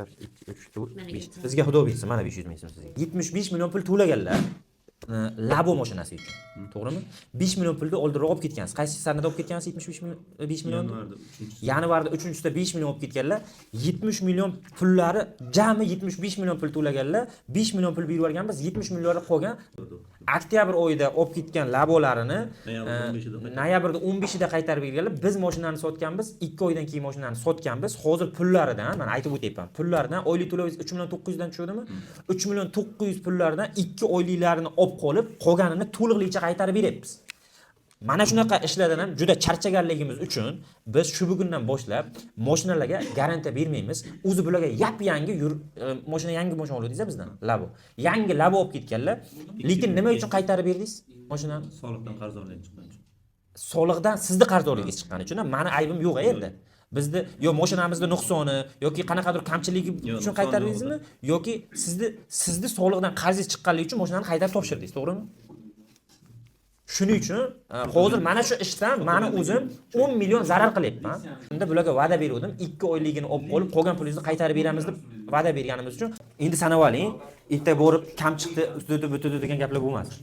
1 2 3 4 5. Sizga xudo bersin, mana 500 ming so'm sizga. 75 million pul to'laganlar. Labo mashinasi uchun. To'g'rimi? 5 million pulni oldinroq olib ketgansiz. Qaysi sanada olib ketgansiz 75 million 5 million? Yanvarda 3-da 5 million olib ketganlar. 70 million pullari jami 75 million pul to'laganlar. 5 million pul berib yuborganmiz, 70 millionni qolgan. Oktyabr oyida olib ketgan labolarini noyabrda 15ida qaytarib berganlar. Biz mashinani sotganmiz, 2 oydan keyin mashinani sotganmiz. Hozir pullaridan, mana aytib o'tayapman. Pullaridan oylik to'lovingiz 3 million 900 dan tushadimi? 3 million 900 pullaridan 2 oyliklarini olib qolib, qolganini to'liqlicha qaytarib beryapmiz. Mana shunaqa ishlardan ham juda charchaganligimiz uchun biz shu bugundan boshlab mashinalarga garantiya bermaymiz. O'zi bularga yangi mashina yangi mashina oldingiz bizdan. Labo. Yangi labo olib ketganlar. Lekin nima uchun qaytarib berdingiz mashinani? Soliqdan qarzdorlik chiqqan uchun. Soliqdan sizni qarzdorligingiz chiqqani uchun mani aybim yo'q endi. Bizni yo mashinamizda nuqsoni yoki qanaqadir kamchiligi uchun qaytardingizmi yoki sizni soliqdan qarzingiz chiqqanligi uchun mashinani qaytarib topshirdingiz, to'g'rimi? Shuning uchun hozir mana shu ishdan meni o'zim 10 million zarar qilyapman. Unda bularga va'da berdim, 2 oyligini olib qolib, qolgan pulingizni qaytarib beramiz deb va'da berganimiz uchun endi sanab oling, erta borib kam chiqdi, ustida butidi degan gaplar bo'lmasin.